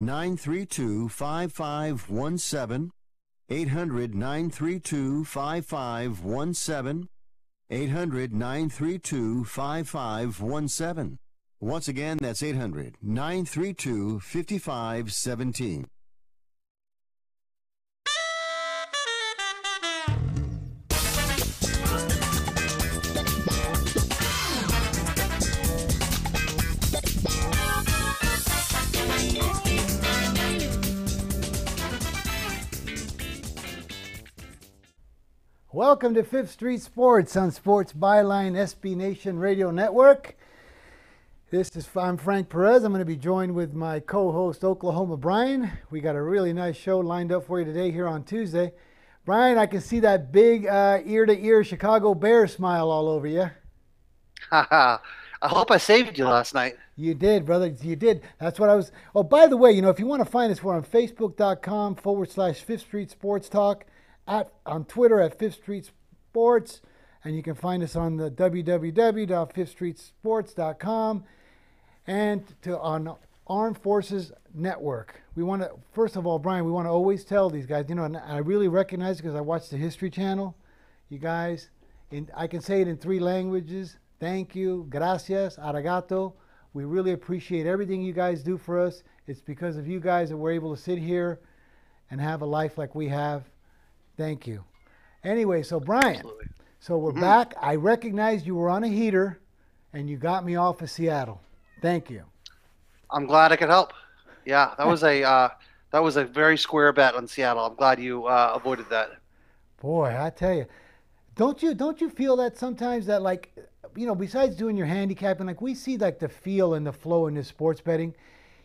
800-932-5517. 800-932-5517. 800-932-5517. Once again, that's 800-932-5517. Welcome to Fifth Street Sports on Sports Byline SB Nation Radio Network. I'm Frank Perez. I'm going to be joined with my co-host Oklahoma Brian. We got a really nice show lined up for you today here on Tuesday. Brian, I can see that big ear-to-ear Chicago Bears smile all over you. I hope I saved you last night. You did, brother. You did. That's what I was. Oh, by the way, if you want to find us, we're on Facebook.com/Fifth Street Sports Talk. On Twitter at Fifth Street Sports, and you can find us on the www.fifthstreetsports.com and on Armed Forces Network. We want to, first of all, Brian, we want to always tell these guys, and I really recognize it because I watch the History Channel. You guys, I can say it in 3 languages. Thank you, gracias, arigato. We really appreciate everything you guys do for us. It's because of you guys that we're able to sit here and have a life like we have. Thank you. Anyway, so Brian, Absolutely. So we're back. I recognized you were on a heater, and you got me off of Seattle. Thank you. I'm glad I could help. Yeah, that was a very square bet on Seattle. I'm glad you avoided that. Boy, I tell you, don't you feel that sometimes that besides doing your handicapping, we see the feel and the flow in this sports betting.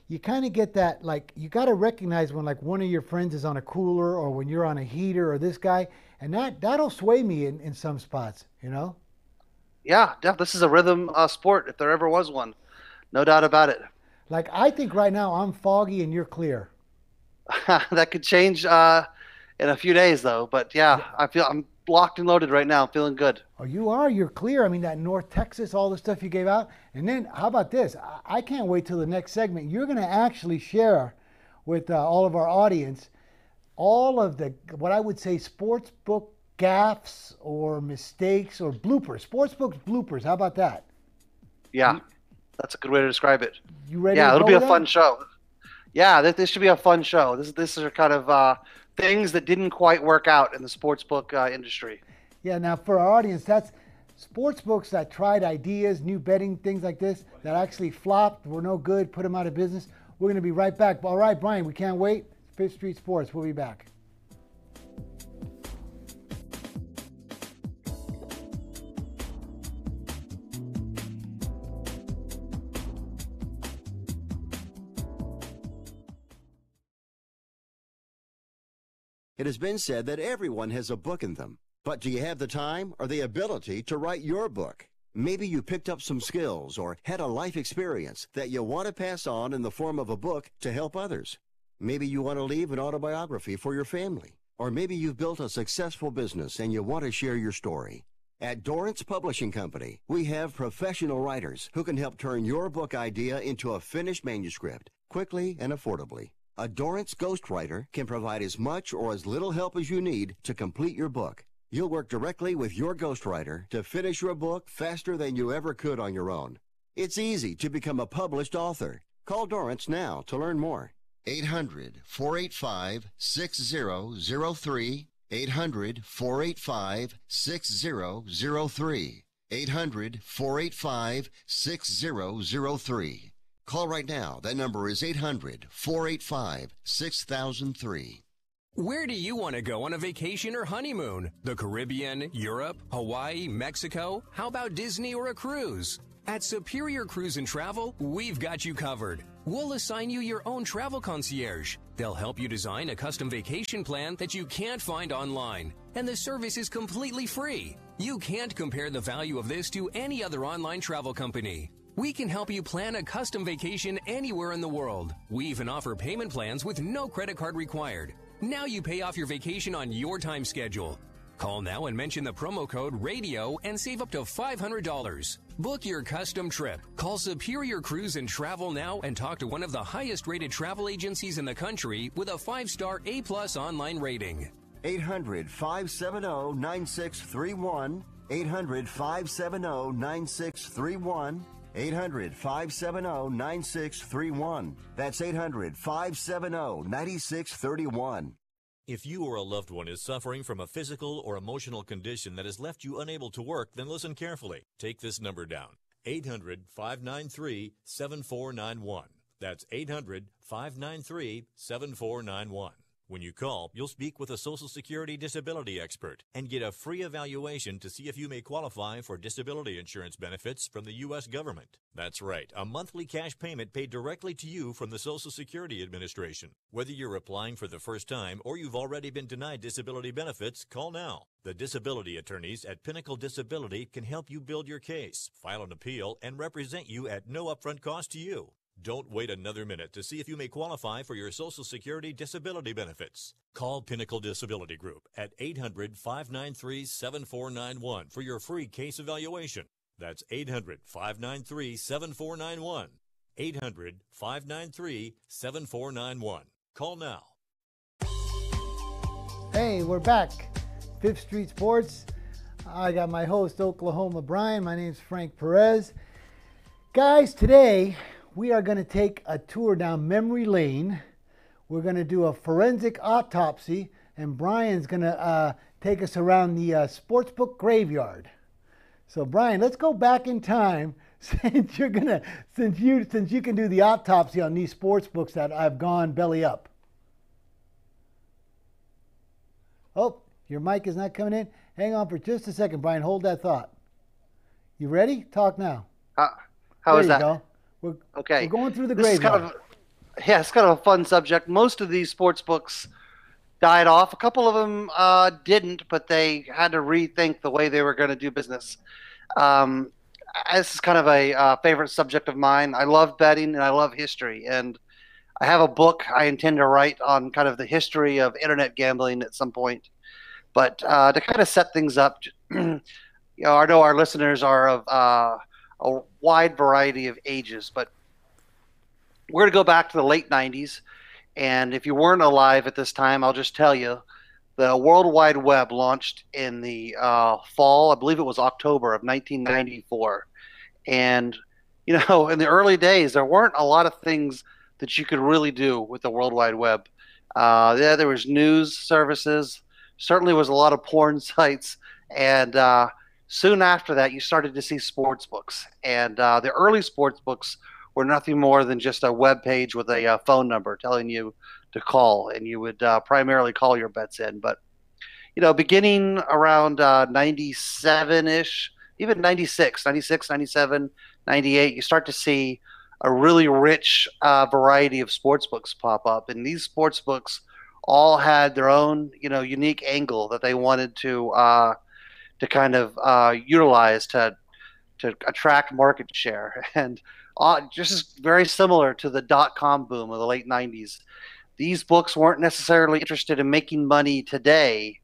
You kind of get that, you got to recognize when one of your friends is on a cooler or when you're on a heater or this guy, and that'll sway me in some spots, Yeah, this is a rhythm sport if there ever was one. No doubt about it. I think right now I'm foggy and you're clear. That could change in a few days though, but yeah, I'm locked and loaded right now. I'm feeling good. Oh, you are? You're clear. I mean, that North Texas, all the stuff you gave out. And then, how about this? I can't wait till the next segment. You're going to actually share with all of our audience all of what I would say sportsbook gaffes or mistakes or bloopers. Sportsbook bloopers. How about that? Yeah, that's a good way to describe it. You ready? Yeah, to it'll go be a with fun that? show. Yeah, this should be a fun show. This are kind of things that didn't quite work out in the sportsbook industry. Yeah, now for our audience, that's sports books that tried ideas, new betting things like this, that actually flopped, were no good, put them out of business. We're going to be right back. All right, Brian, we can't wait. Fifth Street Sports, we'll be back. It has been said that everyone has a book in them. But do you have the time or the ability to write your book? Maybe you picked up some skills or had a life experience that you want to pass on in the form of a book to help others. Maybe you want to leave an autobiography for your family. Or maybe you've built a successful business and you want to share your story. At Dorrance Publishing Company, we have professional writers who can help turn your book idea into a finished manuscript quickly and affordably. A Dorrance ghostwriter can provide as much or as little help as you need to complete your book. You'll work directly with your ghostwriter to finish your book faster than you ever could on your own. It's easy to become a published author. Call Dorrance now to learn more. 800-485-6003. 800-485-6003. 800-485-6003. Call right now. That number is 800-485-6003. Where do you want to go on a vacation or honeymoon? The Caribbean, Europe, Hawaii, Mexico? How about Disney or a cruise? At Superior Cruise and Travel, we've got you covered. We'll assign you your own travel concierge. They'll help you design a custom vacation plan that you can't find online. And the service is completely free. You can't compare the value of this to any other online travel company. We can help you plan a custom vacation anywhere in the world. We even offer payment plans with no credit card required. Now you pay off your vacation on your time schedule. Call now and mention the promo code RADIO and save up to $500. Book your custom trip. Call Superior Cruise and Travel now and talk to one of the highest rated travel agencies in the country with a 5-star A+ online rating. 800-570-9631. 800-570-9631. 800-570-9631. That's 800-570-9631. If you or a loved one is suffering from a physical or emotional condition that has left you unable to work, then listen carefully. Take this number down. 800-593-7491. That's 800-593-7491. When you call, you'll speak with a Social Security disability expert and get a free evaluation to see if you may qualify for disability insurance benefits from the U.S. government. That's right, a monthly cash payment paid directly to you from the Social Security Administration. Whether you're applying for the first time or you've already been denied disability benefits, call now. The disability attorneys at Pinnacle Disability can help you build your case, file an appeal, and represent you at no upfront cost to you. Don't wait another minute to see if you may qualify for your Social Security disability benefits. Call Pinnacle Disability Group at 800-593-7491 for your free case evaluation. That's 800-593-7491. 800-593-7491. Call now. Hey, we're back. Fifth Street Sports. I got my host, Oklahoma Brian. My name's Frank Perez. Guys, today we are going to take a tour down memory lane. We're going to do a forensic autopsy, and Brian's going to take us around the sportsbook graveyard. So, Brian, let's go back in time since you can do the autopsy on these sports books that have gone belly up. Oh, your mic is not coming in. Hang on for just a second, Brian. Hold that thought. You ready? Talk now. How is that? Go. We're going through the graveyard. It's kind of a fun subject. Most of these sports books died off. A couple of them didn't, but they had to rethink the way they were going to do business. This is kind of a favorite subject of mine. I love betting and I love history. And I have a book I intend to write on kind of the history of internet gambling at some point. But to kind of set things up, I know our listeners are of a wide variety of ages, but we're going to go back to the late 90s. And if you weren't alive at this time, I'll just tell you, the World Wide Web launched in the fall, I believe it was October of 1994. And, in the early days, there weren't a lot of things that you could really do with the World Wide Web. There was news services, certainly was a lot of porn sites, and soon after that, you started to see sports books. And the early sports books were nothing more than just a web page with a phone number telling you to call, and you would primarily call your bets in. But, beginning around 97-ish, even 96, 97, 98, you start to see a really rich variety of sports books pop up. And these sports books all had their own, unique angle that they wanted to kind of utilize to attract market share. And just very similar to the dot-com boom of the late 90s. These books weren't necessarily interested in making money today.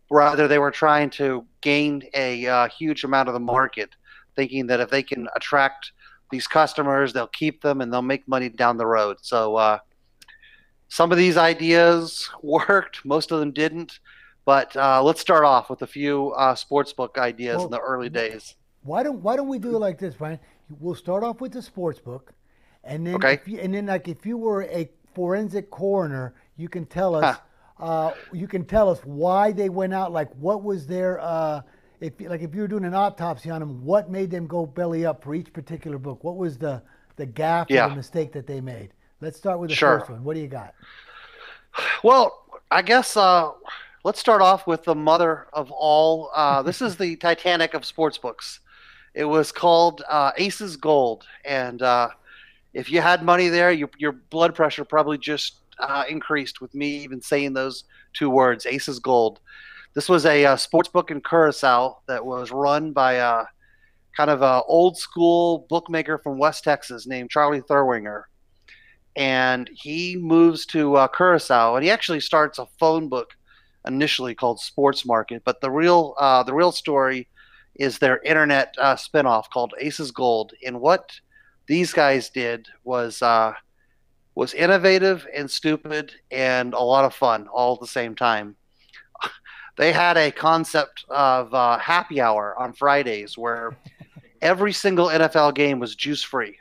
Rather, they were trying to gain a huge amount of the market, thinking that if they can attract these customers, they'll keep them and they'll make money down the road. So some of these ideas worked, most of them didn't. But let's start off with a few sportsbook ideas in the early days. Why don't we do it like this, Brian? We'll start off with the sportsbook, and then if you were a forensic coroner, you can tell us why they went out. Like, what was their if you were doing an autopsy on them, what made them go belly up for each particular book? What was the gaffe or the mistake that they made? Let's start with the first one. What do you got? Well, I guess let's start off with the mother of all. This is the Titanic of sportsbooks. It was called Aces Gold, and if you had money there, your blood pressure probably just increased with me even saying those two words, Aces Gold. This was a sports book in Curacao that was run by a kind of a old school bookmaker from West Texas named Charlie Thurwinger. And he moves to Curacao, and he actually starts a phone book initially called Sports Market, but the real story is their internet spinoff called Aces Gold. And what these guys did was innovative and stupid and a lot of fun all at the same time. They had a concept of happy hour on Fridays where every single NFL game was juice free.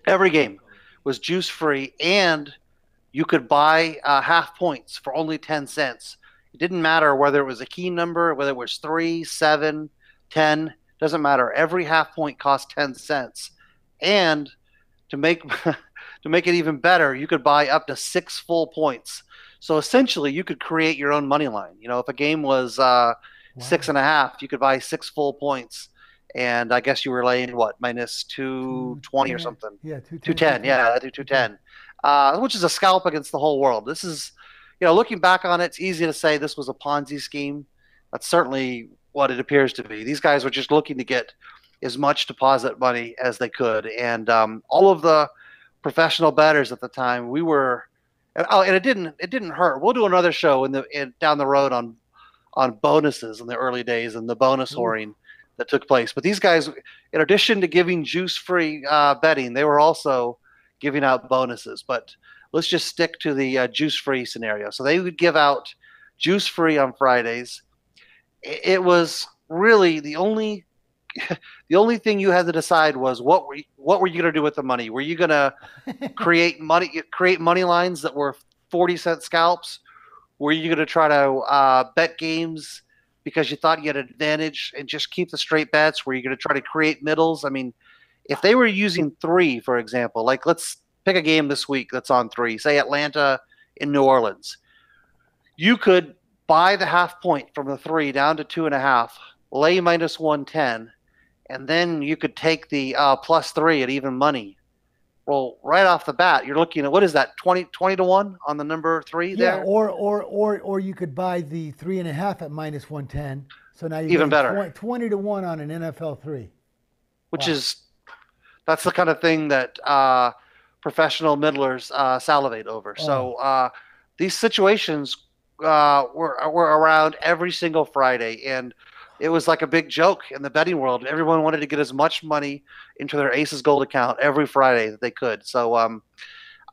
Every game was juice free, and you could buy half points for only 10 cents. It didn't matter whether it was a key number, whether it was 3, 7, 10, doesn't matter. Every half point cost 10 cents. And to make to make it even better, you could buy up to 6 full points. So essentially, you could create your own money line. You know, if a game was 6.5, you could buy 6 full points. And I guess you were laying what, minus 220 or something? Yeah, 210. Yeah, I do 210, which is a scalp against the whole world. This is, you know, looking back on it, it's easy to say this was a Ponzi scheme. That's certainly what it appears to be. These guys were just looking to get as much deposit money as they could, and all of the professional bettors at the time, we were. And it didn't hurt. We'll do another show down the road on bonuses in the early days and the bonus whoring that took place. But these guys, in addition to giving juice-free betting, they were also giving out bonuses. But let's just stick to the juice-free scenario. So they would give out juice-free on Fridays. It was really the only thing you had to decide was what were you going to do with the money? Were you going to create money lines that were 40-cent scalps? Were you going to try to bet games because you thought you had an advantage and just keep the straight bets? Were you going to try to create middles? I mean, if they were using 3, for example, like let's pick a game this week that's on 3, say Atlanta in New Orleans. You could buy the half point from the 3 down to 2.5, lay minus 110, and then you could take the +3 at even money. Well, right off the bat, you're looking at, what is that, 20 to 1 on the number 3 there? Yeah, or you could buy the 3.5 at minus 110. So now you're even better. 20 to 1 on an NFL 3. Which is, that's the kind of thing that professional middlers salivate over. Oh. So these situations were around every single Friday, and it was like a big joke in the betting world. Everyone wanted to get as much money into their Aces Gold account every Friday that they could. So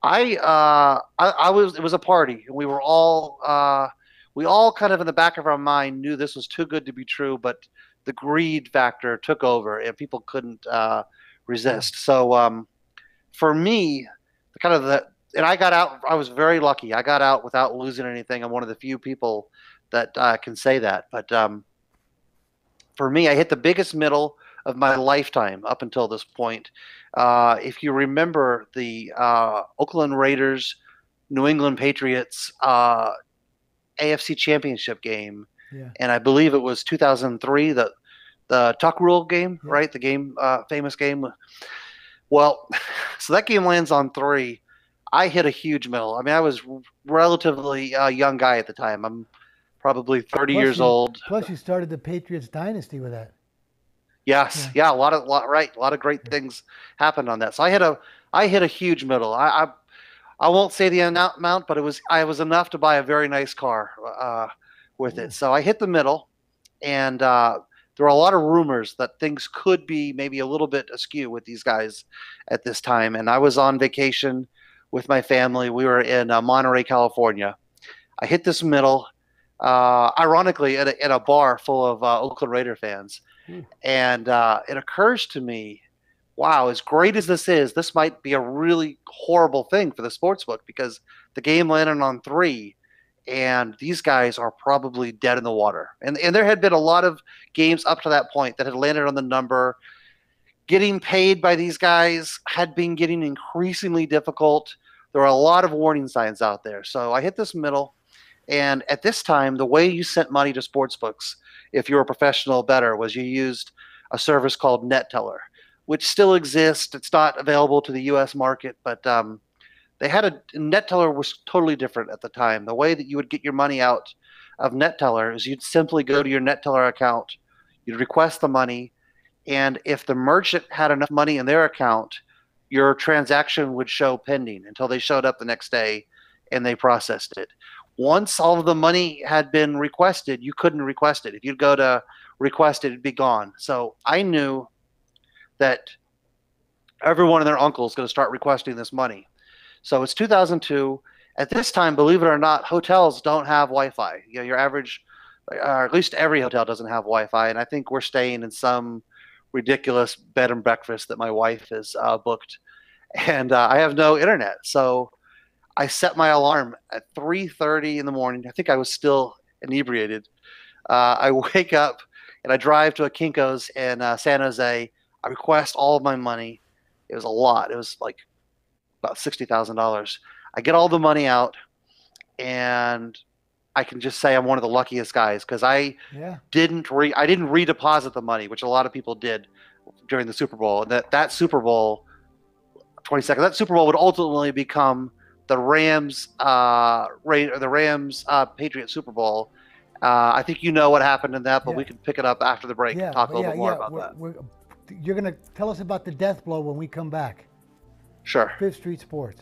it was a party. We were all kind of in the back of our mind knew this was too good to be true, but the greed factor took over and people couldn't resist. So for me, and I got out, I was very lucky. I got out without losing anything. I'm one of the few people that can say that. But for me, I hit the biggest middle of my lifetime up until this point. If you remember the Oakland Raiders, New England Patriots AFC Championship game, and I believe it was 2003, the Tuck Rule game, right? The game, famous game. Well, so that game lands on 3. I hit a huge middle. I mean, I was relatively young guy at the time. I'm probably 30 years old. Plus, you started the Patriots dynasty with that. Yes, yeah, a lot of great things happened on that. So I hit a huge middle. I won't say the amount, but I was enough to buy a very nice car with it. So I hit the middle, and there were a lot of rumors that things could be maybe a little bit askew with these guys at this time. And I was on vacation with my family. We were in Monterey, California. I hit this middle. Ironically, in a bar full of Oakland Raider fans. And it occurs to me, wow, as great as this is, this might be a really horrible thing for the sportsbook because the game landed on 3, and these guys are probably dead in the water. And there had been a lot of games up to that point that had landed on the number. Getting paid by these guys had been getting increasingly difficult. There were a lot of warning signs out there. So I hit this middle. And at this time, the way you sent money to sportsbooks, if you were a professional bettor, was you used a service called NetTeller, which still exists. It's not available to the U.S. market, but they had NetTeller was totally different at the time. The way that you would get your money out of NetTeller is you'd simply go to your NetTeller account, you'd request the money, and if the merchant had enough money in their account, your transaction would show pending until they showed up the next day and they processed it. once all of the money had been requested, you couldn't request it. If you'd go to request it, it'd be gone. So I knew that everyone and their uncle is going to start requesting this money. So it's 2002. At this time, believe it or not, hotels don't have Wi-Fi. You know, your average, or at least every hotel doesn't have Wi-Fi. And I think we're staying in some ridiculous bed and breakfast that my wife has booked. And I have no internet. So I set my alarm at 3:30 in the morning. I think I was still inebriated. I wake up and I drive to a Kinko's in San Jose. I request all of my money. It was a lot. It was like about $60,000. I get all the money out, and I can just say I'm one of the luckiest guys because I didn't redeposit the money, which a lot of people did during the Super Bowl. And that Super Bowl, 22nd, that Super Bowl would ultimately become the Rams Patriots Super Bowl. I think you know what happened in that, but we can pick it up after the break and talk a little bit more about that. You're going to tell us about the death blow when we come back. Sure. Fifth Street Sports.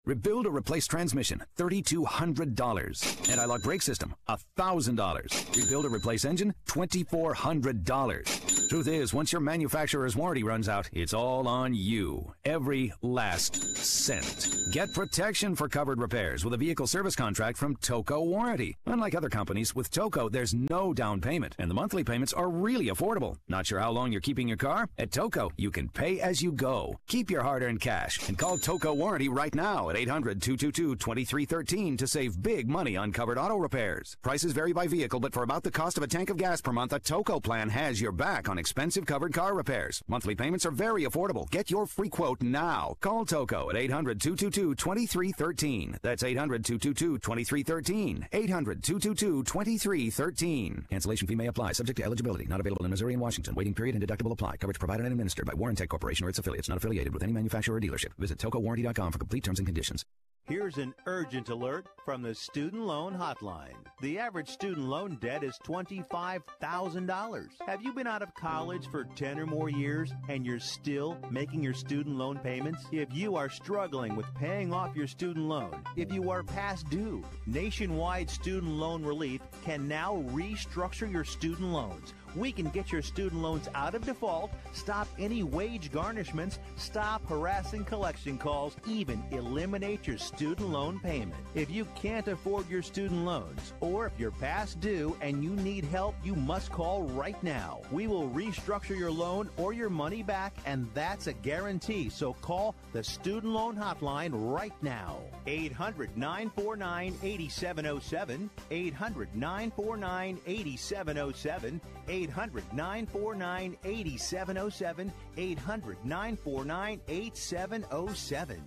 Rebuild or replace transmission, $3,200. Anti-lock brake system, $1,000. Rebuild or replace engine, $2,400. Truth is, once your manufacturer's warranty runs out, it's all on you. Every last cent. Get protection for covered repairs with a vehicle service contract from Toco Warranty. Unlike other companies, with Toco, there's no down payment, and the monthly payments are really affordable. Not sure how long you're keeping your car? At Toco, you can pay as you go. Keep your hard-earned cash and call Toco Warranty right now at 800-222-2313 to save big money on covered auto repairs. Prices vary by vehicle, but for about the cost of a tank of gas per month, a Toco plan has your back on expensive covered car repairs. Monthly payments are very affordable. Get your free quote now. Call Toco at 800-222-2313. That's 800-222-2313. 800-222-2313. Cancellation fee may apply, subject to eligibility. Not available in Missouri and Washington. Waiting period and deductible apply. Coverage provided and administered by Warrantech Corporation or its affiliates. Not affiliated with any manufacturer or dealership. Visit tocowarranty.com for complete terms and conditions. Here's an urgent alert from the Student Loan Hotline. The average student loan debt is $25,000. Have you been out of college for 10 or more years and you're still making your student loan payments? If you are struggling with paying off your student loan, if you are past due, Nationwide Student Loan Relief can now restructure your student loans. We can get your student loans out of default, stop any wage garnishments, stop harassing collection calls, even eliminate your student loan payment. If you can't afford your student loans, or if you're past due and you need help, you must call right now. We will restructure your loan or your money back, and that's a guarantee. So call the Student Loan Hotline right now. 800-949-8707, 800-949-8707, 800-949-8707, 800-949-8707.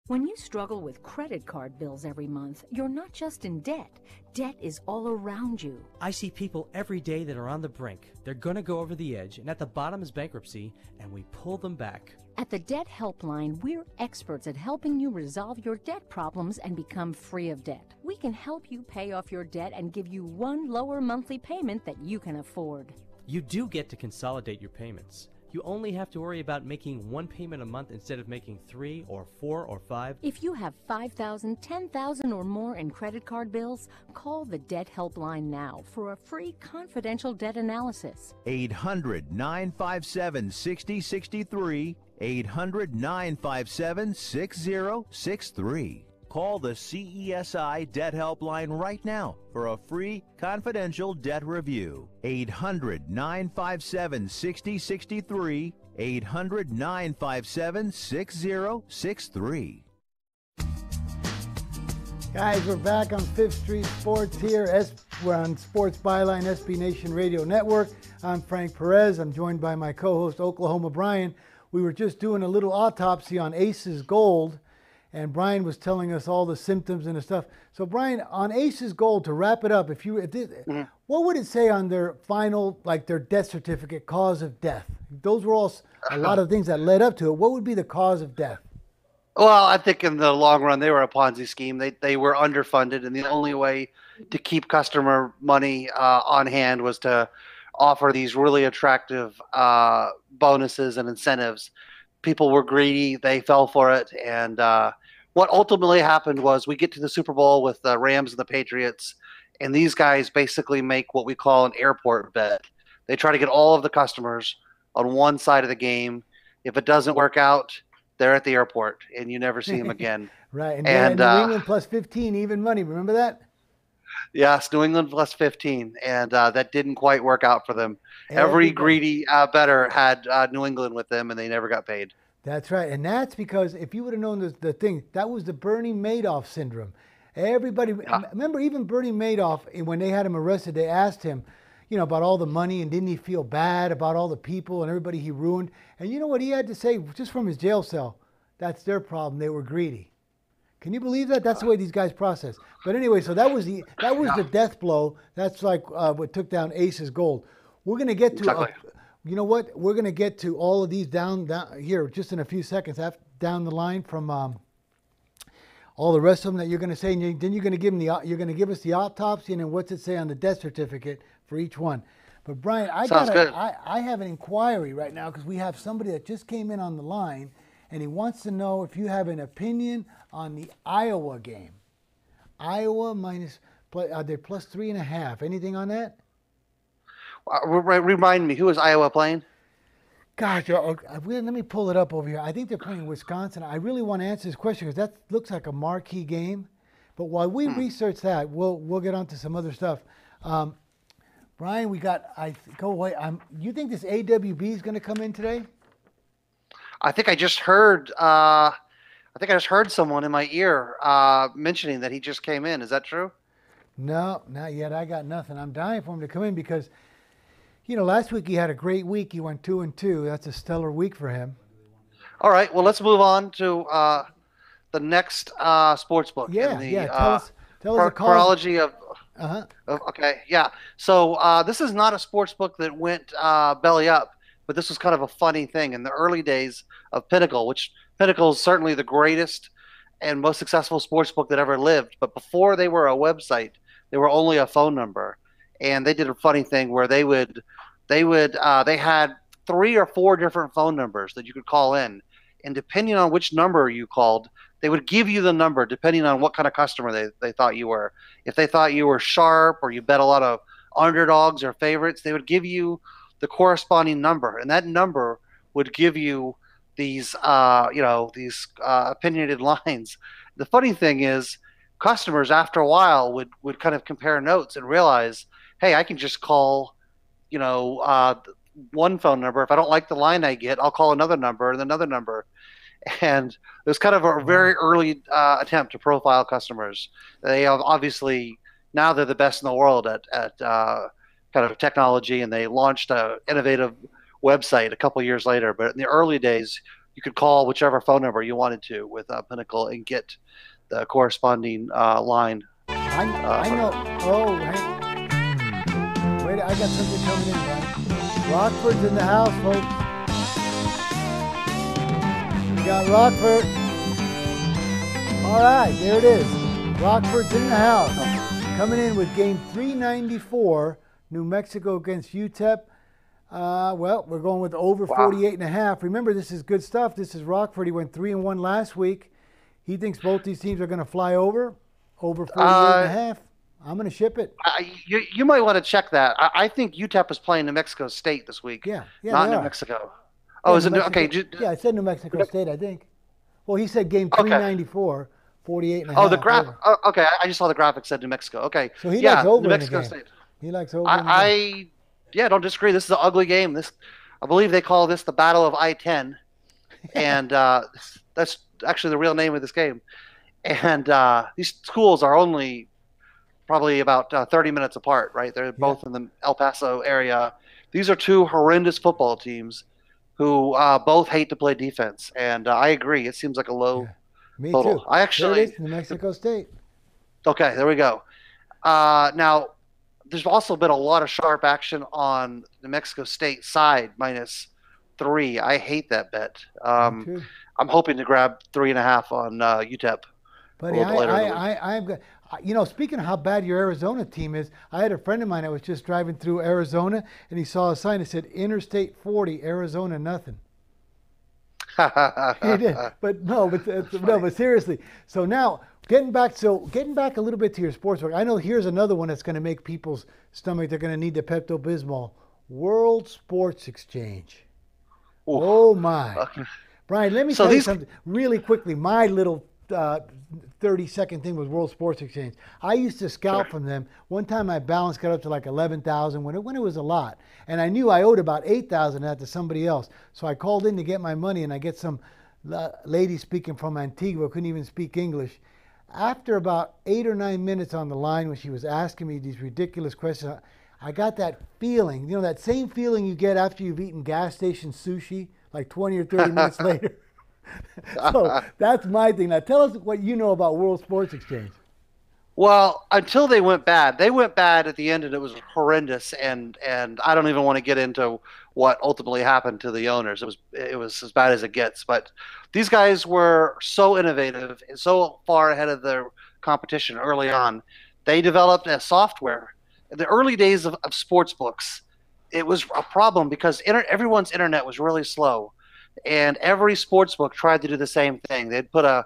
When you struggle with credit card bills every month, you're not just in debt. Debt is all around you. I see people every day that are on the brink. They're going to go over the edge, and at the bottom is bankruptcy, and we pull them back. At the Debt Helpline, we're experts at helping you resolve your debt problems and become free of debt. We can help you pay off your debt and give you one lower monthly payment that you can afford. You do get to consolidate your payments. You only have to worry about making one payment a month instead of making 3 or 4 or 5. If you have $5,000, $10,000 or more in credit card bills, call the Debt Helpline now for a free confidential debt analysis. 800-957-6063, 800-957-6063. Call the CESI Debt Helpline right now for a free confidential debt review. 800-957-6063, 800-957-6063. Guys, we're back on Fifth Street Sports here. We're on Sports Byline, SB Nation Radio Network. I'm Frank Perez. I'm joined by my co-host, Oklahoma Brian. We were just doing a little autopsy on Aces Gold, and Brian was telling us all the symptoms and the stuff. So Brian, on Ace's Gold, to wrap it up, what would it say on their final, like their death certificate, cause of death? Those were all a lot of things that led up to it. What would be the cause of death? Well, I think in the long run, they were a Ponzi scheme. They were underfunded, and the only way to keep customer money on hand was to offer these really attractive bonuses and incentives. People were greedy. They fell for it. And what ultimately happened was we get to the Super Bowl with the Rams and the Patriots, and these guys basically make what we call an airport bet. They try to get all of the customers on one side of the game. If it doesn't work out, they're at the airport, and you never see them again. Right. And New England plus 15, even money. Remember that? Yes, New England plus 15, and that didn't quite work out for them. Every greedy bettor had New England with them, and they never got paid. That's right, and that's because if you would have known the thing, that was the Bernie Madoff syndrome. Everybody, remember even Bernie Madoff, when they had him arrested, they asked him, about all the money, and didn't he feel bad about all the people and everybody he ruined? And you know what he had to say just from his jail cell? That's their problem. They were greedy. Can you believe that? That's the way these guys process. But anyway, so that was the death blow. That's like what took down Ace's Gold. We're going to get to, you know what? We're going to get to all of these down here just in a few seconds down the line from all the rest of them that you're going to say. And then you're going to give us the autopsy and then what's it say on the death certificate for each one. But Brian, I have an inquiry right now because we have somebody that just came in on the line, and he wants to know if you have an opinion on the Iowa game. Iowa they're plus 3.5. Anything on that? Remind me, who is Iowa playing? Gosh, let me pull it up over here. I think they're playing Wisconsin. I really want to answer this question because that looks like a marquee game. But while we research that, we'll get on to some other stuff. Brian, you think this AWB is going to come in today? I think I just heard someone in my ear mentioning that he just came in. Is that true? No, not yet. I got nothing. I'm dying for him to come in because, last week he had a great week. He went 2-2. That's a stellar week for him. All right. Well, let's move on to the next sports book. Yeah, tell us the chronology of. Okay, yeah. So this is not a sports book that went belly up, but this was kind of a funny thing in the early days of Pinnacle, which Pinnacle is certainly the greatest and most successful sports book that ever lived. But before they were a website, they were only a phone number, and they did a funny thing where they had 3 or 4 different phone numbers that you could call in, and depending on which number you called, they would give you the number depending on what kind of customer they thought you were. If they thought you were sharp or you bet a lot of underdogs or favorites, they would give you the corresponding number, and that number would give you these opinionated lines. The funny thing is, customers after a while would kind of compare notes and realize, hey, I can just call, one phone number. If I don't like the line I get, I'll call another number and another number. And it was kind of a very early attempt to profile customers. They have obviously, now they're the best in the world at kind of technology, and they launched an innovative website a couple of years later. But in the early days, you could call whichever phone number you wanted to with Pinnacle and get the corresponding line. I know. Oh, wait, I got something coming in, Brian. Rockford's in the house, folks. We got Rockford. All right, there it is. Rockford's in the house. Coming in with game 394, New Mexico against UTEP. Well, we're going with over 48.5. Remember, this is good stuff. This is Rockford. He went 3-1 last week. He thinks both these teams are going to fly over 48.5. I'm going to ship it. You might want to check that. I think UTEP is playing New Mexico State this week. Yeah, not New Mexico. Oh, is it okay? Yeah, I said New Mexico State, I think. Well, he said game 394, 48.5. Oh, the graphic. Okay, I just saw the graphic said New Mexico. Okay. So he likes over New Mexico in the game. State. He likes over in the game. Don't disagree. This is an ugly game. I believe they call this the Battle of I-10, and that's actually the real name of this game. And these schools are only probably about 30 minutes apart, right? They're both in the El Paso area. These are two horrendous football teams who both hate to play defense. And I agree. It seems like a low Me total. too. I actually, There it is, New Mexico State. okay, there we go. Now, there's also been a lot of sharp action on New Mexico State side -3. I hate that bet. Me too. I'm hoping to grab 3.5 on UTEP a Buddy, little bit later in the week. I'm good. You know, speaking of how bad your Arizona team is, I had a friend of mine that was just driving through Arizona, and he saw a sign that said Interstate 40, Arizona nothing. He did, but no, but seriously. So now getting back a little bit to your sports book. I know here's another one that's going to make people's stomach. They're going to need the Pepto Bismol. World Sports Exchange. Oof. Oh my, Okay. Brian, let me tell you something really quickly. My little 30-second thing was World Sports Exchange. I used to scout from them. One time my balance got up to like 11,000 when it was a lot. And I knew I owed about 8,000 of that to somebody else. So I called in to get my money, and I get some lady speaking from Antigua, couldn't even speak English. After about 8 or 9 minutes on the line when she was asking me these ridiculous questions, I got that feeling, you know, that same feeling you get after you've eaten gas station sushi like 20 or 30 minutes later. So that's my thing. Now tell us what you know about World Sports Exchange. Well, until they went bad at the end, and it was horrendous. And I don't even want to get into what ultimately happened to the owners. It was as bad as it gets. But these guys were so innovative and so far ahead of their competition early on. They developed a software. In the early days of sports books, it was a problem because everyone's internet was really slow, and every sports book tried to do the same thing. They'd put a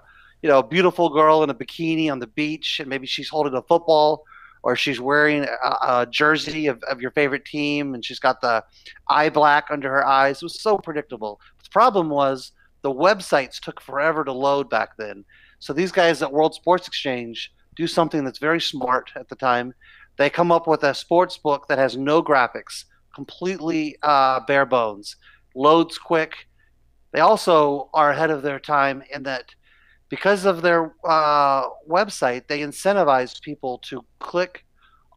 beautiful girl in a bikini on the beach, and maybe she's holding a football, or she's wearing a jersey of your favorite team, and she's got the eye black under her eyes. It was so predictable. The problem was the websites took forever to load back then. So these guys at World Sports Exchange do something that's very smart at the time. They come up with a sports book that has no graphics, completely bare bones, loads quick. They also are ahead of their time in that because of their website, they incentivize people to click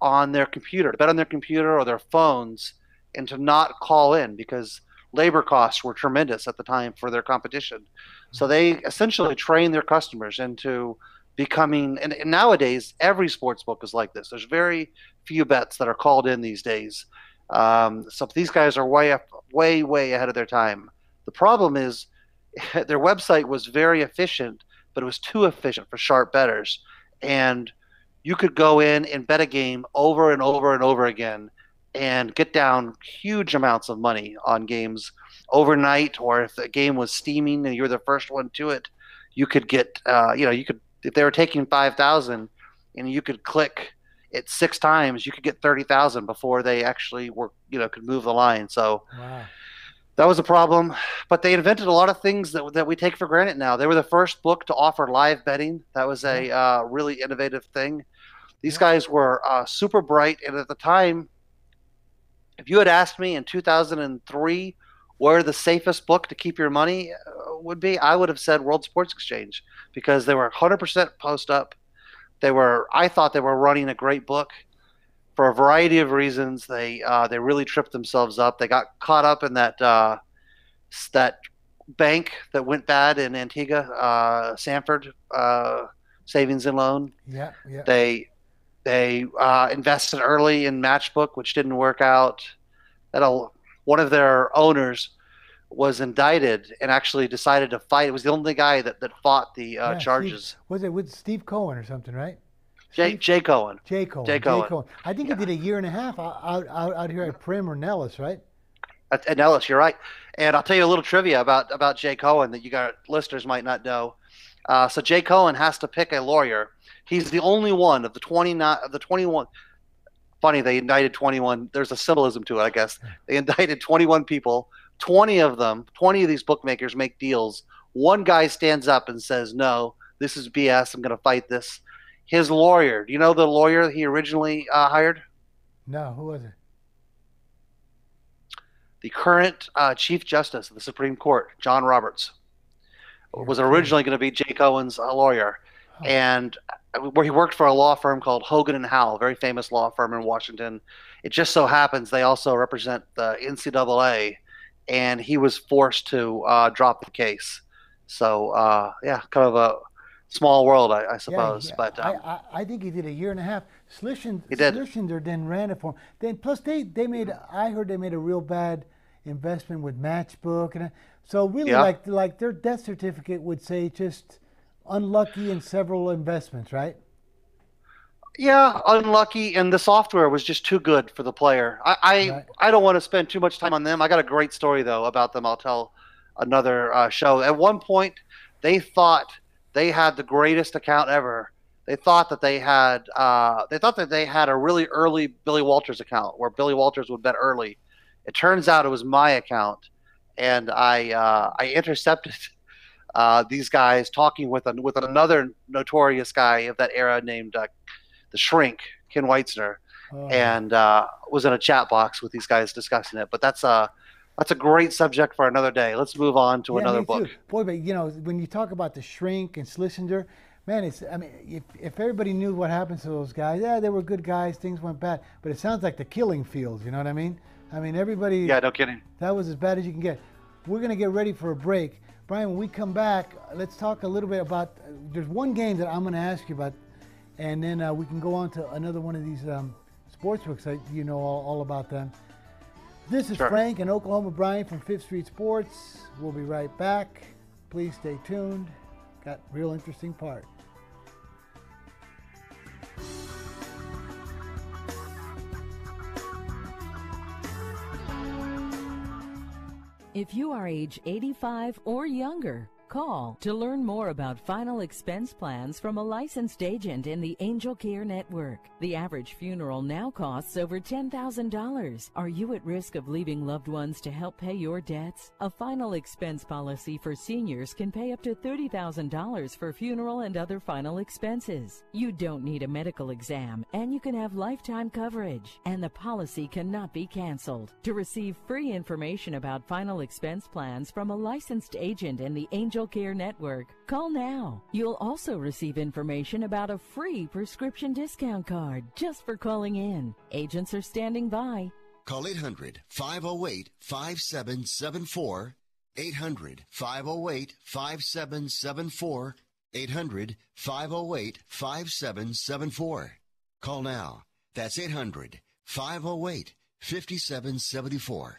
on their computer, to bet on their computer or their phones, and to not call in because labor costs were tremendous at the time for their competition. So they essentially train their customers into becoming, and nowadays every sports book is like this. There's very few bets that are called in these days. So these guys are way ahead of their time. The problem is their website was very efficient, but it was too efficient for sharp bettors. And you could go in and bet a game over and over and over again and get down huge amounts of money on games overnight, or if the game was steaming and you're the first one to it, you could get, if they were taking 5,000 and you could click it 6 times, you could get 30,000 before they actually could move the line. So wow. That was a problem, but they invented a lot of things that we take for granted now. They were the first book to offer live betting. That was a really innovative thing. These guys were super bright, and at the time, if you had asked me in 2003 where the safest book to keep your money would be, I would have said World Sports Exchange, because they were 100% post up. I thought they were running a great book. For a variety of reasons, they really tripped themselves up. They got caught up in that bank that went bad in Antigua, Sanford Savings and Loan. Yeah. They invested early in Matchbook, which didn't work out. One of their owners was indicted and actually decided to fight. It was the only guy that fought the charges. Was it with Steve Cohen or something, right? Jay Cohen. Jay Cohen. I think he did a year and a half out here at Prim or Nellis, right? At Nellis, you're right. And I'll tell you a little trivia about Jay Cohen that you got listeners might not know. So Jay Cohen has to pick a lawyer. He's the only one of the 21. Funny, they indicted 21. There's a symbolism to it, I guess. They indicted 21 people. 20 of these bookmakers make deals. One guy stands up and says, "No, this is BS. I'm going to fight this." His lawyer, do you know the lawyer he originally hired? No, who was it? The current Chief Justice of the Supreme Court, John Roberts, was originally going to be Jay Cohen's lawyer. Oh. And where he worked for a law firm called Hogan and Howell, a very famous law firm in Washington. It just so happens they also represent the NCAA, and he was forced to drop the case. So, kind of small world, I suppose. Yeah, But I think he did a year and a half. He did. Schlesinger then ran it for him. Then plus they made, I heard they made a real bad investment with Matchbook, and so really like their death certificate would say just unlucky in several investments, right? Yeah, unlucky, and the software was just too good for the player. I don't want to spend too much time on them. I got a great story though about them. I'll tell another show. At one point, they thought they had the greatest account ever. They thought that they had a really early Billy Walters account where Billy Walters would bet early. It turns out it was my account, and I intercepted these guys talking with another notorious guy of that era named the Shrink, Ken Weitzner, and was in a chat box with these guys discussing it. But that's a great subject for another day. Let's move on to another book. Too. Boy, but when you talk about the Shrink and Schlesinger, man, if everybody knew what happened to those guys, yeah, they were good guys, things went bad. But it sounds like the killing fields, you know what I mean? Everybody. Yeah, no kidding. That was as bad as you can get. We're going to get ready for a break. Brian, when we come back, let's talk a little bit about, there's one game that I'm going to ask you about, and then we can go on to another one of these sports books that you know all about them. This is Frank and Oklahoma Brian from 5th Street Sports. We'll be right back. Please stay tuned. Got a real interesting part. If you are age 85 or younger, call to learn more about final expense plans from a licensed agent in the Angel Care Network. The average funeral now costs over $10,000. Are you at risk of leaving loved ones to help pay your debts? A final expense policy for seniors can pay up to $30,000 for funeral and other final expenses. You don't need a medical exam, and you can have lifetime coverage, and the policy cannot be canceled. To receive free information about final expense plans from a licensed agent in the Angel Care Network, call now. You'll also receive information about a free prescription discount card just for calling in. Agents are standing by. Call 800-508-5774. 800-508-5774. 800-508-5774. Call now. That's 800-508-5774.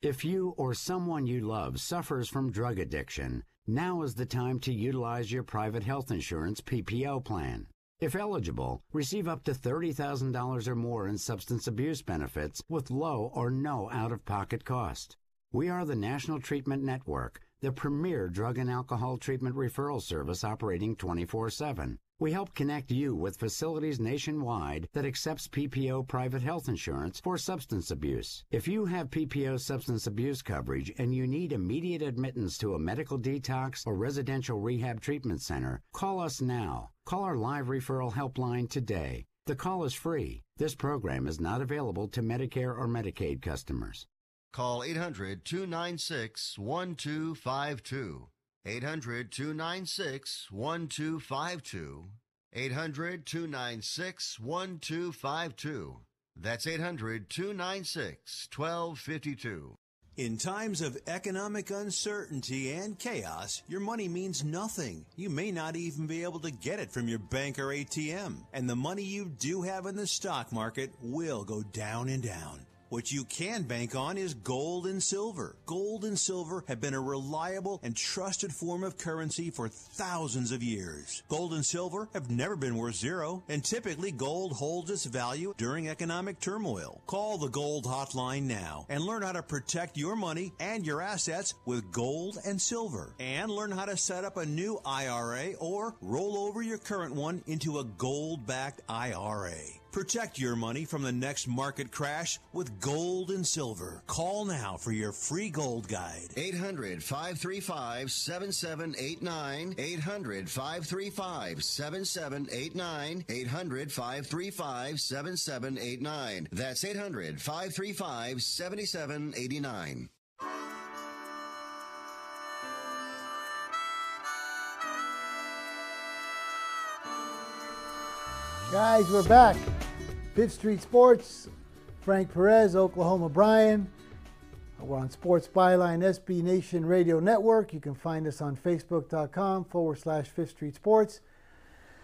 If you or someone you love suffers from drug addiction, now is the time to utilize your private health insurance PPO plan. If eligible, receive up to $30,000 or more in substance abuse benefits with low or no out-of-pocket cost. We are the National Treatment Network, the premier drug and alcohol treatment referral service operating 24/7. We help connect you with facilities nationwide that accepts PPO private health insurance for substance abuse. If you have PPO substance abuse coverage and you need immediate admittance to a medical detox or residential rehab treatment center, call us now. Call our live referral helpline today. The call is free. This program is not available to Medicare or Medicaid customers. Call 800-296-1252. 800-296-1252. 800-296-1252. That's 800-296-1252. In times of economic uncertainty and chaos, your money means nothing. You may not even be able to get it from your bank or ATM. And the money you do have in the stock market will go down and down. What you can bank on is gold and silver. Gold and silver have been a reliable and trusted form of currency for thousands of years. Gold and silver have never been worth zero, and typically gold holds its value during economic turmoil. Call the Gold Hotline now and learn how to protect your money and your assets with gold and silver. And learn how to set up a new IRA or roll over your current one into a gold-backed IRA. Protect your money from the next market crash with gold and silver. Call now for your free gold guide. 800-535-7789. 800-535-7789. 800-535-7789. That's 800-535-7789. Guys, we're back. 5th Street Sports, Frank Perez, Oklahoma Brian. We're on Sports Byline, SB Nation Radio Network. You can find us on Facebook.com/Fifth Street Sports.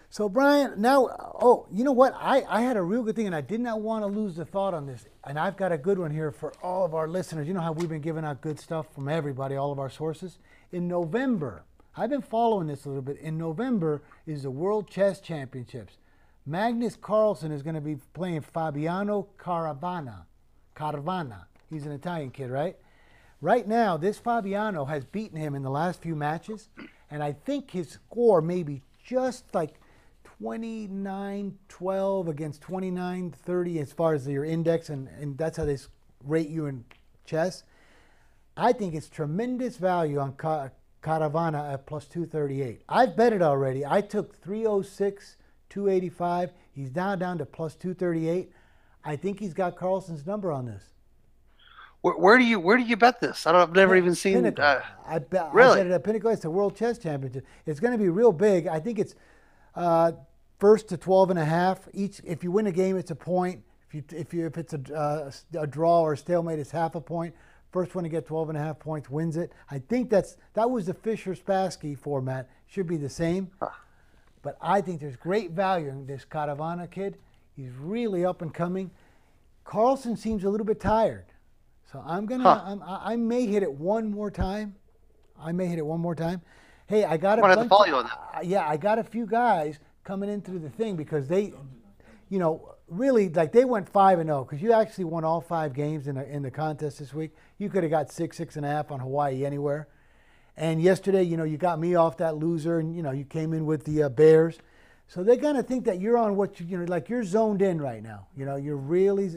So, Brian, now, you know what? I had a real good thing, and I did not want to lose the thought on this. And I've got a good one here for all of our listeners. You know how we've been giving out good stuff from everybody, all of our sources? In November, I've been following this a little bit. In November is the World Chess Championships. Magnus Carlsen is going to be playing Fabiano Caravana. He's an Italian kid, right? Right now, this Fabiano has beaten him in the last few matches, and I think his score may be just like 29-12 against 29-30 as far as your index, and that's how they rate you in chess. I think it's tremendous value on Caravana at plus 238. I've bet it already. I took 306, 285. He's now down to plus 238. I think he's got Carlsen's number on this. Where do you bet this? I've never even seen. Pinnacle. Really? I bet it at Pinnacle. It's the World Chess Championship. It's going to be real big. I think it's first to 12.5 each. If you win a game, it's a point. If it's a draw or a stalemate, it's half a point. First one to get 12.5 points wins it. I think that was the Fischer-Spassky format. Should be the same. But I think there's great value in this Caravana kid. He's really up and coming. Carlsen seems a little bit tired. So I may hit it one more time. Hey, I got have to follow you on that. Yeah, I got a few guys coming into the thing because they, really, like they went 5-0 because you actually won all 5 games in the contest this week. You could have got 6.5 on Hawaii anywhere. And yesterday, you got me off that loser, and you came in with the Bears. So they're gonna think that you're on what like you're zoned in right now. You're really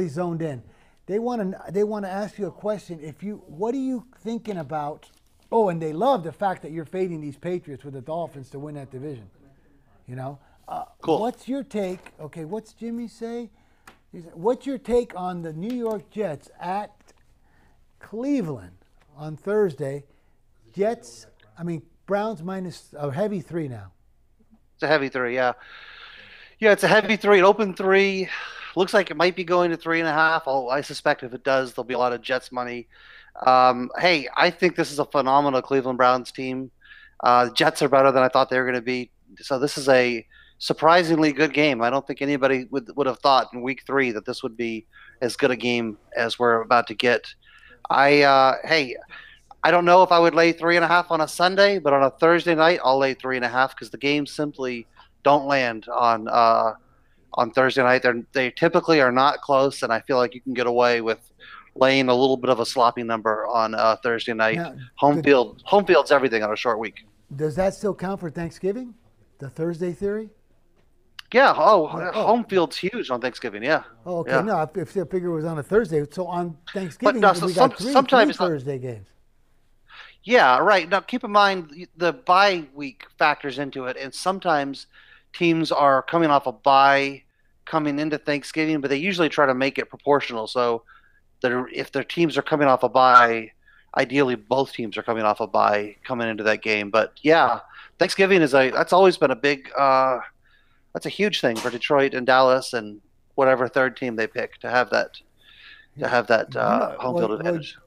zoned in. They want to ask you a question. What are you thinking about? Oh, and they love the fact that you're fading these Patriots with the Dolphins to win that division. Cool. What's your take? Okay, what's Jimmy say? What's your take on the New York Jets at Cleveland on Thursday? Browns minus a heavy 3 now. It's a heavy 3, yeah. Yeah, it's a heavy 3. An open 3. Looks like it might be going to 3.5. I suspect if it does, there'll be a lot of Jets money. Hey, I think this is a phenomenal Cleveland Browns team. The Jets are better than I thought they were going to be. So this is a surprisingly good game. I don't think anybody would have thought in week 3 that this would be as good a game as we're about to get. Hey, I don't know if I would lay 3.5 on a Sunday, but on a Thursday night, I'll lay 3.5 because the games simply don't land on Thursday night. They typically are not close, and I feel like you can get away with laying a little bit of a sloppy number on Thursday night. Now, home field's everything on a short week. Does that still count for Thanksgiving? The Thursday theory? Yeah. Home field's huge on Thanksgiving. Yeah. Oh, okay. Yeah. No, if the figure was on a Thursday, so on Thanksgiving we got three Thursday games. Yeah, right. Now keep in mind the bye week factors into it, and sometimes teams are coming off a bye coming into Thanksgiving, but they usually try to make it proportional. So if their teams are coming off a bye, ideally both teams are coming off a bye coming into that game. But yeah, Thanksgiving that's always been a big that's a huge thing for Detroit and Dallas and whatever third team they pick to have that home field advantage.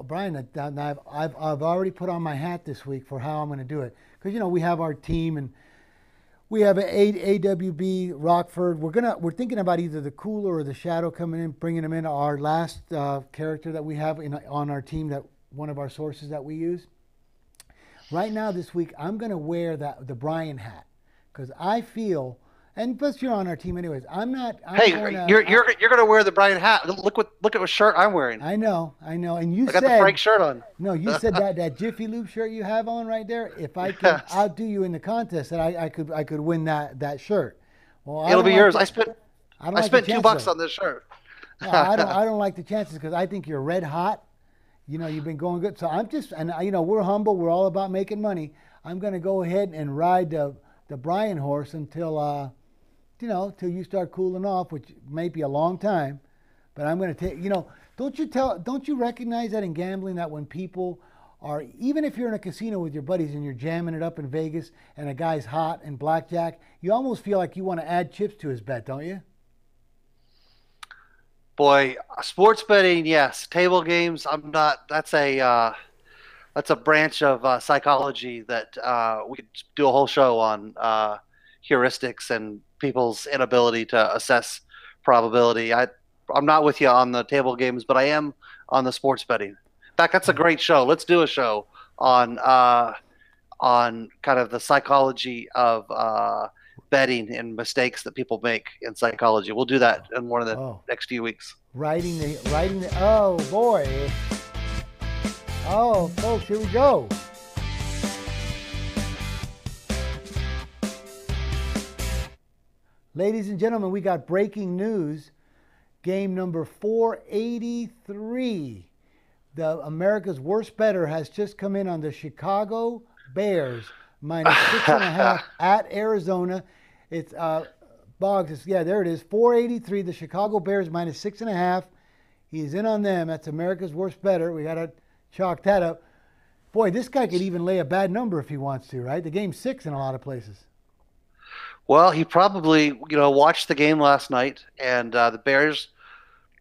Brian, I've already put on my hat this week for how I'm going to do it because we have our team and we have an AWB Rockford. We're thinking about either the Cooler or the Shadow coming in, bringing them in. Our last character that we have on our team, that one of our sources that we use. Right now this week, I'm going to wear the Brian hat because I feel. And plus, you're on our team anyways. You're gonna wear the Brian hat. Look at what shirt I'm wearing. I know. And you got the Frank shirt on. No, you said that Jiffy Lube shirt you have on right there. If I could outdo you in the contest, that I could win that shirt. Well, it'll be yours. I spent $2 on this shirt. No, I don't like the chances because I think you're red hot. You've been going good. So we're humble. We're all about making money. I'm gonna go ahead and ride the Brian horse until till you start cooling off, which may be a long time, but I'm going to take, don't you recognize that in gambling that when people are, even if you're in a casino with your buddies and you're jamming it up in Vegas and a guy's hot in blackjack, you almost feel like you want to add chips to his bet, don't you? Boy, sports betting, yes. Table games, I'm not. That's a branch of psychology that we could do a whole show on heuristics and people's inability to assess probability. I'm not with you on the table games, but I am on the sports betting. In fact, that's a great show. Let's do a show on kind of the psychology of betting and mistakes that people make in psychology. We'll do that in one of the next few weeks. Writing the. Oh boy. Oh, folks, here we go. Ladies and gentlemen, we got breaking news. Game number 483. The America's Worst Bettor has just come in on the Chicago Bears minus 6.5 at Arizona. It's Boggs. Yeah, there it is. 483. The Chicago Bears minus 6.5. He's in on them. That's America's Worst Bettor. We got to chalk that up. Boy, this guy could even lay a bad number if he wants to, right? The game's 6 in a lot of places. Well, he probably, watched the game last night, and the Bears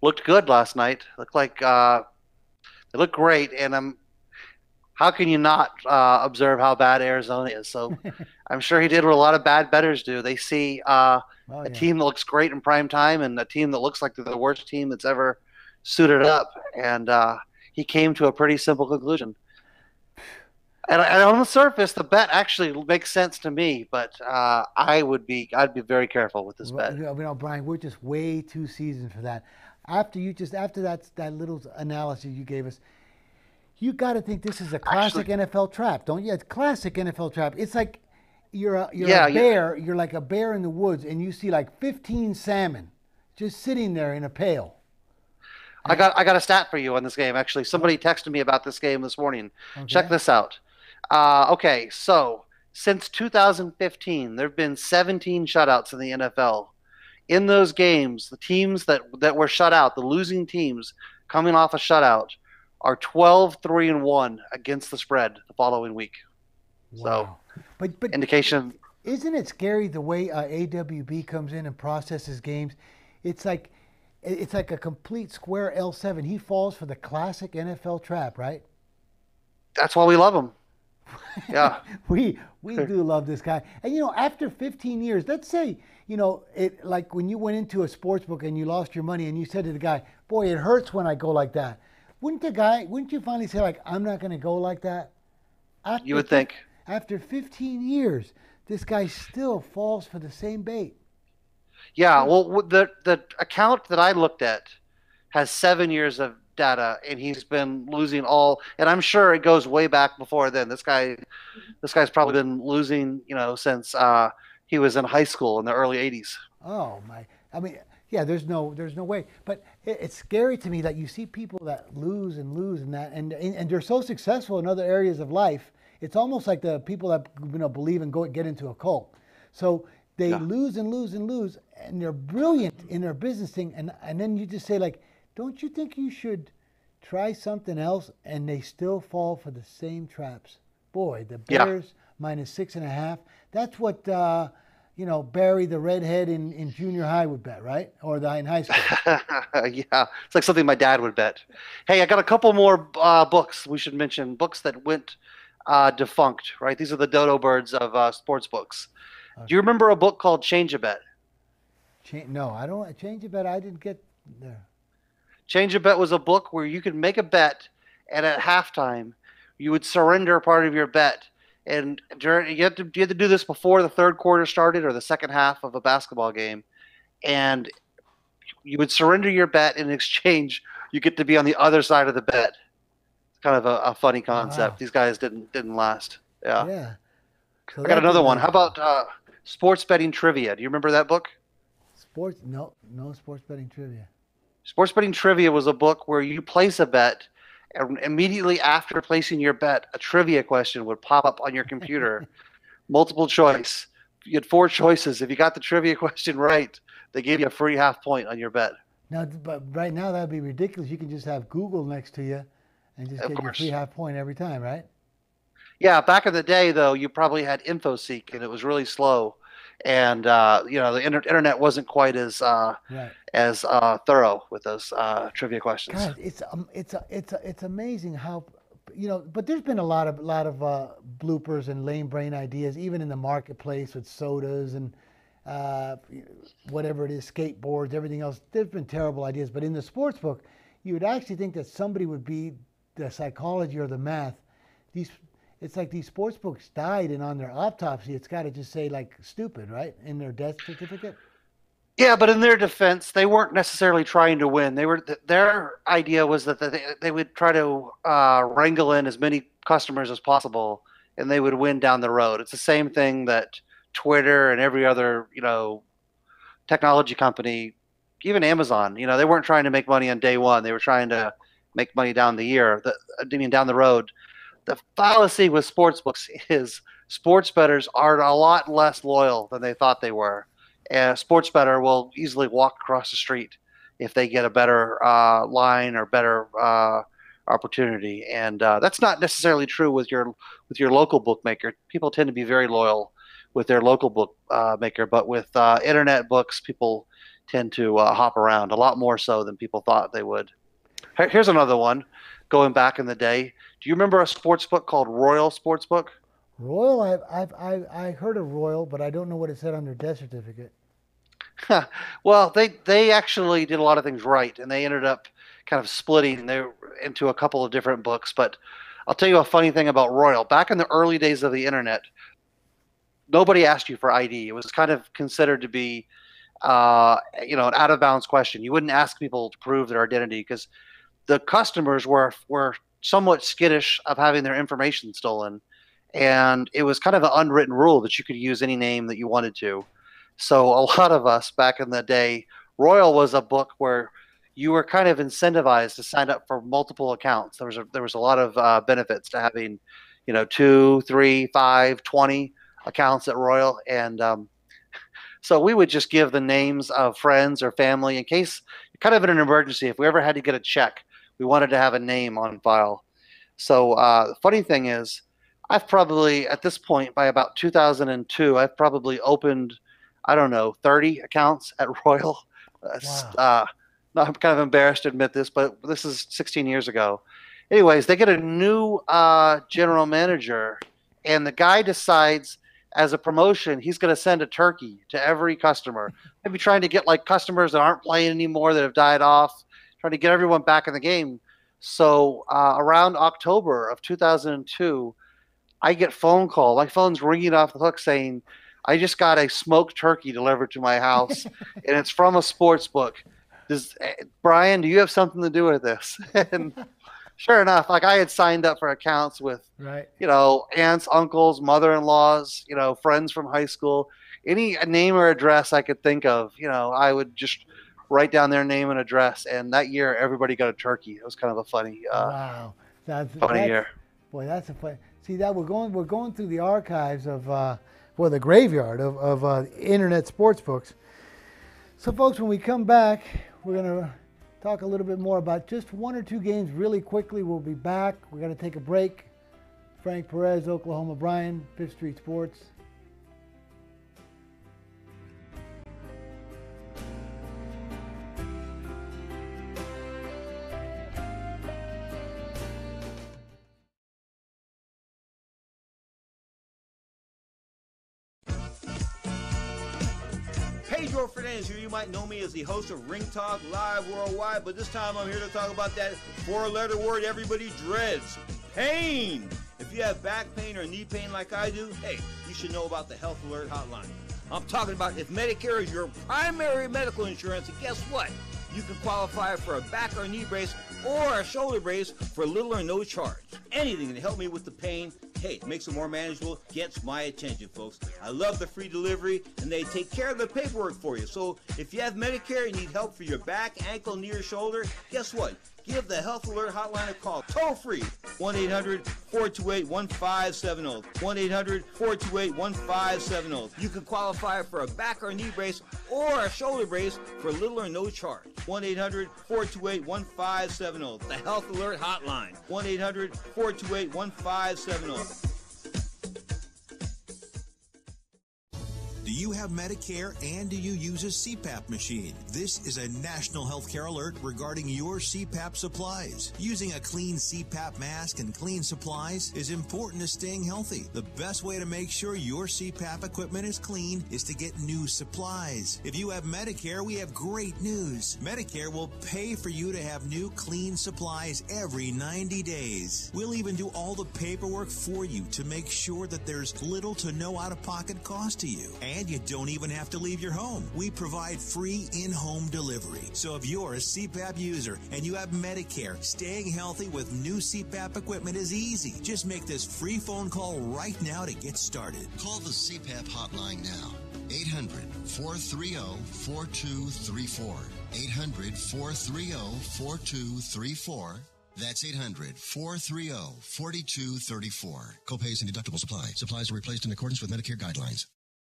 looked good last night. Looked like they looked great, and how can you not observe how bad Arizona is? So I'm sure he did what a lot of bad bettors do. They see a team that looks great in prime time and a team that looks like they're the worst team that's ever suited up, and he came to a pretty simple conclusion. And on the surface, the bet actually makes sense to me, but I'd be very careful with this bet. Brian, we're just way too seasoned for that. After that little analysis you gave us, you got to think this is a classic NFL trap, don't you? It's classic NFL trap. It's like you're a bear. You're like a bear in the woods, and you see like 15 salmon just sitting there in a pail. I got a stat for you on this game. Actually, somebody texted me about this game this morning. Okay. Check this out. Okay, so since 2015, there have been 17 shutouts in the NFL. In those games, the teams that were shut out, the losing teams coming off a shutout, are 12-3-1 against the spread the following week. Wow. So, but indication. Isn't it scary the way AWB comes in and processes games? It's like a complete square L7. He falls for the classic NFL trap, right? That's why we love him. Yeah. we do love this guy. And after 15 years, let's say, it like when you went into a sports book and you lost your money and you said to the guy, "Boy, it hurts when I go like that." Wouldn't you finally say, like, "I'm not going to go like that"? You would think. After 15 years, this guy still falls for the same bait. Yeah, well, the account that I looked at has 7 years of data, and he's been losing all. And I'm sure it goes way back before then. This guy's probably been losing, since he was in high school in the early '80s. Oh my! I mean, yeah, there's no way. But it's scary to me that you see people that lose and lose and that, and they're so successful in other areas of life. It's almost like the people that believe and get into a cult. So they lose and lose and lose, and they're brilliant in their business thing. And then you just say, like, don't you think you should try something else? And they still fall for the same traps. Boy, the Bears minus 6.5. That's what Barry the redhead in junior high would bet, right? Or in high school. Yeah, it's like something my dad would bet. Hey, I got a couple more books we should mention. Books that went defunct, right? These are the dodo birds of sports books. Okay. Do you remember a book called Change a Bet? No, I don't. Change a Bet, I didn't get there. Change a Bet was a book where you could make a bet, and at halftime, you would surrender part of your bet. And you had to do this before the third quarter started or the second half of a basketball game. And you would surrender your bet, and in exchange, you get to be on the other side of the bet. It's kind of a funny concept. Wow. These guys didn't last. Yeah. Yeah. So I got another one. How about sports betting trivia? Do you remember that book? No sports betting trivia. Sports betting trivia was a book where you place a bet, and immediately after placing your bet, a trivia question would pop up on your computer. Multiple choice. You had 4 choices. If you got the trivia question right, they gave you a free half point on your bet. Now, but right now that would be ridiculous. You can just have Google next to you and just get your free half point every time, right? Yeah, back in the day, though, you probably had InfoSeek, and it was really slow. and the internet wasn't quite as thorough with those trivia questions. God, it's amazing how, but there's been a lot of bloopers and lame brain ideas, even in the marketplace with sodas and whatever it is, skateboards, everything else. There's been terrible ideas, but in the sports book, you would actually think that somebody would be the psychology or the math. It's like these sports books died, and on their autopsy, it's got to just say like stupid, right, in their death certificate. Yeah, but in their defense, they weren't necessarily trying to win. Their idea was that they would try to wrangle in as many customers as possible, and they would win down the road. It's the same thing that Twitter and every other technology company, even Amazon, they weren't trying to make money on day one. They were trying to make money down down the road. The fallacy with sports books is sports bettors are a lot less loyal than they thought they were. And a sports bettor will easily walk across the street if they get a better line or better opportunity. And that's not necessarily true with your local bookmaker. People tend to be very loyal with their local bookmaker, but with internet books, people tend to hop around a lot more so than people thought they would. Here's another one. Going back in the day, do you remember a sports book called Royal Sportsbook? Royal, I heard of Royal, but I don't know what it said on their death certificate. Well, they actually did a lot of things right, and they ended up kind of splitting into a couple of different books. But I'll tell you a funny thing about Royal. Back in the early days of the internet, nobody asked you for ID. It was kind of considered to be an out of bounds question. You wouldn't ask people to prove their identity because the customers were somewhat skittish of having their information stolen. And it was kind of an unwritten rule that you could use any name that you wanted to. So a lot of us back in the day, Royal was a book where you were kind of incentivized to sign up for multiple accounts. There was a lot of benefits to having, 2, 3, 5, 20 accounts at Royal. And so we would just give the names of friends or family in case, kind of in an emergency, if we ever had to get a check, we wanted to have a name on file. So the funny thing is, I've probably, at this point, by about 2002, I've probably opened, 30 accounts at Royal. Wow. I'm kind of embarrassed to admit this, but this is 16 years ago. Anyways, they get a new general manager, and the guy decides, as a promotion, he's going to send a turkey to every customer. Maybe trying to get like customers that aren't playing anymore, that have died off, trying to get everyone back in the game. So around October of 2002, I get phone call. My phone's ringing off the hook saying, I just got a smoked turkey delivered to my house, and it's from a sports book. Brian, do you have something to do with this? And sure enough, like I had signed up for accounts with, aunts, uncles, mother-in-laws, friends from high school, any name or address I could think of, I would just write down their name and address. And that year, everybody got a turkey. It was kind of a funny, wow, funny year. Boy, that's a funny. See that we're going through the archives of, the graveyard of internet sports books. So, folks, when we come back, we're going to talk a little bit more about just one or two games really quickly. We'll be back. We're going to take a break. Frank Perez, Oklahoma Brian, Fifth Street Sports. Pedro Fernandez here. You might know me as the host of Ring Talk Live Worldwide, but this time I'm here to talk about that four-letter word everybody dreads, pain. If you have back pain or knee pain like I do, hey, you should know about the Health Alert Hotline. I'm talking about if Medicare is your primary medical insurance, and guess what? You can qualify for a back or knee brace or a shoulder brace for little or no charge. Anything to help me with the pain, hey, makes it more manageable, gets my attention, folks. I love the free delivery, and they take care of the paperwork for you. So if you have Medicare and need help for your back, ankle, knee, or shoulder, guess what? Give the Health Alert Hotline a call, toll free, 1-800-428-1570, 1-800-428-1570. You can qualify for a back or knee brace or a shoulder brace for little or no charge. 1-800-428-1570, the Health Alert Hotline, 1-800-428-1570. Do you have Medicare and do you use a CPAP machine? This is a national healthcare alert regarding your CPAP supplies. Using a clean CPAP mask and clean supplies is important to staying healthy. The best way to make sure your CPAP equipment is clean is to get new supplies. If you have Medicare, we have great news. Medicare will pay for you to have new clean supplies every 90 days. We'll even do all the paperwork for you to make sure that there's little to no out-of-pocket cost to you. And you don't even have to leave your home. We provide free in-home delivery. So if you're a CPAP user and you have Medicare, staying healthy with new CPAP equipment is easy. Just make this free phone call right now to get started. Call the CPAP hotline now. 800-430-4234. 800-430-4234. That's 800-430-4234. Copays and deductibles apply. Supplies are replaced in accordance with Medicare guidelines.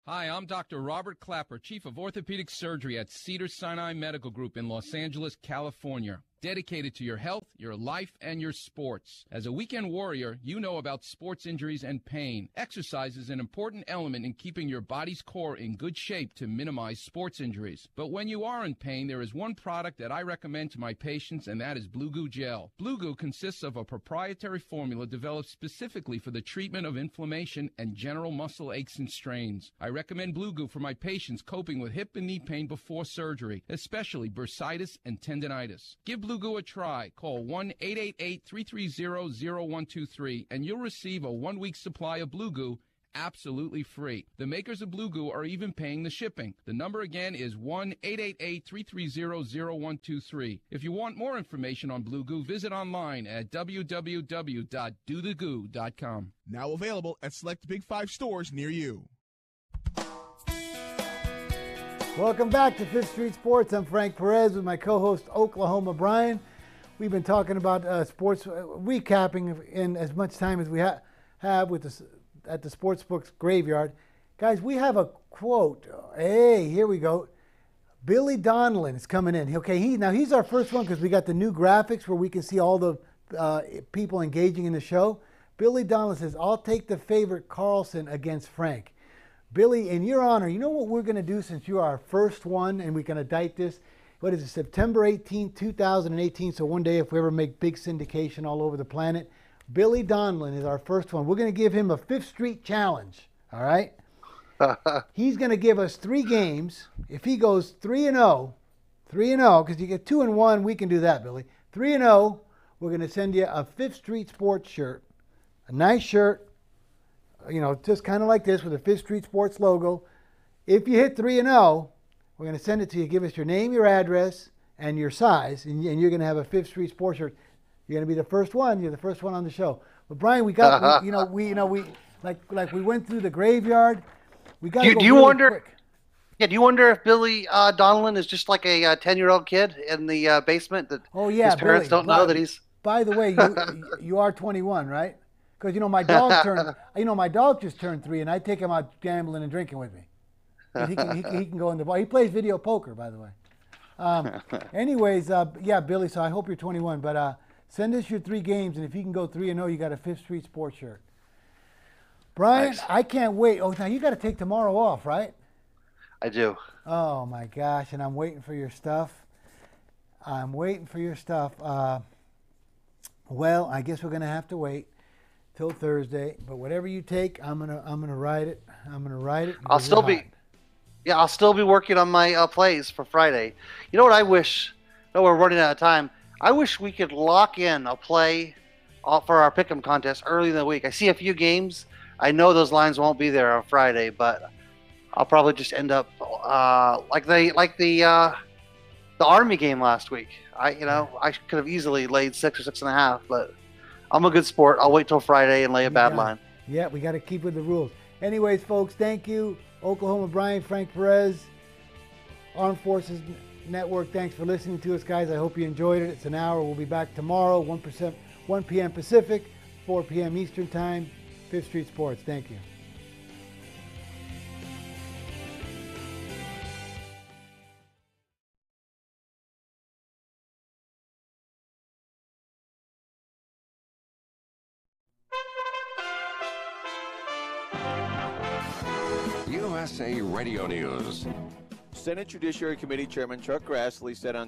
Hi, I'm Dr. Robert Clapper, Chief of Orthopedic Surgery at Cedars-Sinai Medical Group in Los Angeles, California. Dedicated to your health, your life, and your sports. As a weekend warrior, you know about sports injuries and pain. Exercise is an important element in keeping your body's core in good shape to minimize sports injuries. But when you are in pain, there is one product that I recommend to my patients, and that is Blue Goo Gel. Blue Goo consists of a proprietary formula developed specifically for the treatment of inflammation and general muscle aches and strains. I recommend Blue Goo for my patients coping with hip and knee pain before surgery, especially bursitis and tendinitis. Give Blue Goo a try. Call 1-888-330-0123 and you'll receive a 1-week supply of Blue Goo absolutely free. The makers of Blue Goo are even paying the shipping. The number again is 1-888-330-0123. If you want more information on Blue Goo, visit online at www.dothegoo.com. Now available at select Big 5 stores near you. Welcome back to Fifth Street Sports. I'm Frank Perez with my co-host Oklahoma Brian. We've been talking about sports, recapping in as much time as we have with at the Sportsbooks Graveyard. Guys, we have a quote. Hey, here we go. Billy Donlin is coming in. Okay, he's our first one because we got the new graphics where we can see all the people engaging in the show. Billy Donlin says, "I'll take the favorite Carlson against Frank." Billy, in your honor, you know what we're going to do since you are our first one and we're going to date this? What is it, September 18, 2018? So one day if we ever make big syndication all over the planet, Billy Donlin is our first one. We're going to give him a Fifth Street challenge, all right? He's going to give us 3 games. If he goes 3-0, because you get 2-1, we can do that, Billy. 3-0, we're going to send you a Fifth Street Sports shirt, a nice shirt, you know, just kind of like this with a Fifth Street Sports logo. If you hit 3-0, we're going to send it to you. Give us your name, your address, and your size, and you're going to have a Fifth Street Sports shirt. You're going to be the first one. You're the first one on the show. But Brian, we went through the graveyard. We got. Do you wonder? Quick. Yeah. Do you wonder if Billy Donlin is just like a 10-year-old kid in the basement that his parents don't know that he's? By the way, you are 21, right? Because my dog turned. My dog just turned 3, and I take him out gambling and drinking with me. He can go in the bar. He plays video poker, by the way. Anyways, yeah, Billy. So I hope you're 21, but send us your 3 games, and if you can go 3-0, you got a Fifth Street Sports shirt. Brian, nice. I can't wait. Oh, now you got to take tomorrow off, right? I do. Oh my gosh, and I'm waiting for your stuff. Well, I guess we're gonna have to wait till Thursday. But whatever you take, I'm gonna ride it. I'll still be working on my plays for Friday. You know what I wish? No, we're running out of time. I wish we could lock in a play for our pick'em contest early in the week. I see a few games. I know those lines won't be there on Friday, but I'll probably just end up like the Army game last week. I could have easily laid 6 or 6.5, but I'm a good sport. I'll wait till Friday and lay a bad line. Yeah, we got to keep with the rules. Anyways, folks, thank you. Oklahoma Brian, Frank Perez, Armed Forces Network. Thanks for listening to us, guys. I hope you enjoyed it. It's an hour. We'll be back tomorrow, 1 p.m. Pacific, 4 p.m. Eastern Time. Fifth Street Sports. Thank you. USA Radio News. Senate Judiciary Committee Chairman Chuck Grassley said on